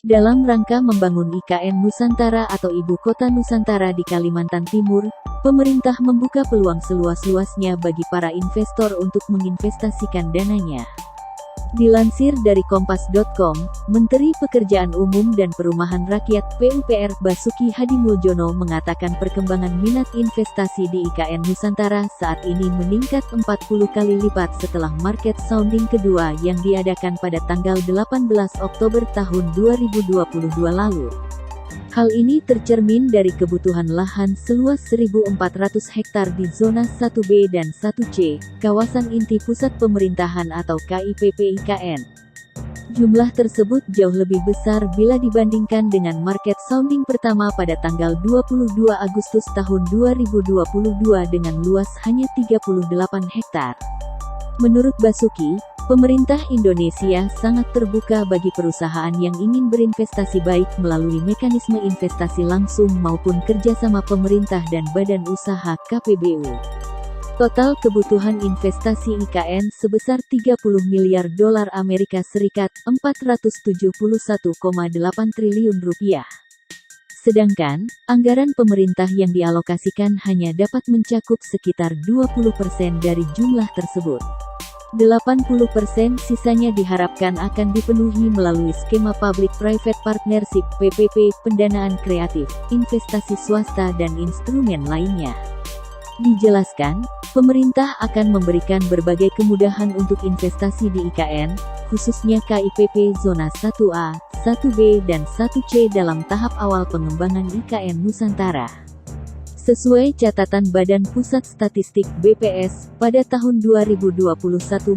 Dalam rangka membangun IKN Nusantara atau Ibu Kota Nusantara di Kalimantan Timur, pemerintah membuka peluang seluas-luasnya bagi para investor untuk menginvestasikan dananya. Dilansir dari Kompas.com, Menteri Pekerjaan Umum dan Perumahan Rakyat (PUPR) Basuki Hadimuljono mengatakan perkembangan minat investasi di IKN Nusantara saat ini meningkat 40 kali lipat setelah market sounding kedua yang diadakan pada tanggal 18 Oktober tahun 2022 lalu. Hal ini tercermin dari kebutuhan lahan seluas 1.400 hektar di zona 1B dan 1C, kawasan inti pusat pemerintahan atau KIPP IKN. Jumlah tersebut jauh lebih besar bila dibandingkan dengan market sounding pertama pada tanggal 22 Agustus tahun 2022 dengan luas hanya 38 hektar. Menurut Basuki, pemerintah Indonesia sangat terbuka bagi perusahaan yang ingin berinvestasi baik melalui mekanisme investasi langsung maupun kerjasama pemerintah dan badan usaha KPBU. Total kebutuhan investasi IKN sebesar 30 miliar dolar Amerika Serikat (471,8 triliun rupiah). Sedangkan, anggaran pemerintah yang dialokasikan hanya dapat mencakup sekitar 20% dari jumlah tersebut. 80% sisanya diharapkan akan dipenuhi melalui skema Public-Private Partnership (PPP), pendanaan kreatif, investasi swasta dan instrumen lainnya. Dijelaskan, pemerintah akan memberikan berbagai kemudahan untuk investasi di IKN, khususnya KIPP Zona 1A, 1B dan 1C dalam tahap awal pengembangan IKN Nusantara. Sesuai catatan Badan Pusat Statistik (BPS), pada tahun 2021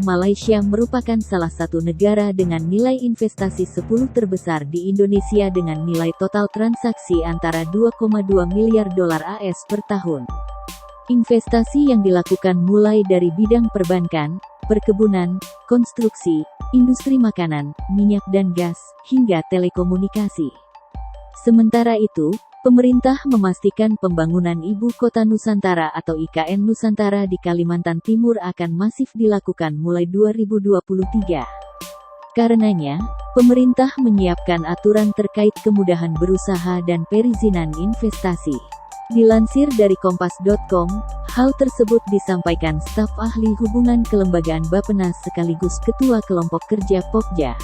Malaysia merupakan salah satu negara dengan nilai investasi 10 terbesar di Indonesia dengan nilai total transaksi antara 2,2 miliar dolar AS per tahun. Investasi yang dilakukan mulai dari bidang perbankan, perkebunan, konstruksi, industri makanan, minyak dan gas, hingga telekomunikasi. Sementara itu, pemerintah memastikan pembangunan Ibu Kota Nusantara atau IKN Nusantara di Kalimantan Timur akan masif dilakukan mulai 2023. Karenanya, pemerintah menyiapkan aturan terkait kemudahan berusaha dan perizinan investasi. Dilansir dari Kompas.com, hal tersebut disampaikan staf ahli hubungan kelembagaan Bappenas sekaligus Ketua Kelompok Kerja Pokja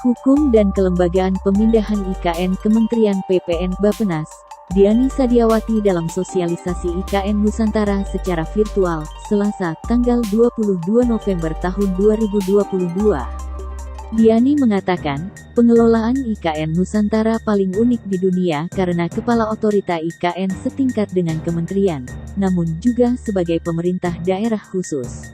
Hukum dan Kelembagaan Pemindahan IKN Kementerian PPN Bappenas, Diani Sadiawati dalam sosialisasi IKN Nusantara secara virtual, Selasa, tanggal 22 November tahun 2022. Diani mengatakan, pengelolaan IKN Nusantara paling unik di dunia karena kepala otorita IKN setingkat dengan kementerian, namun juga sebagai pemerintah daerah khusus.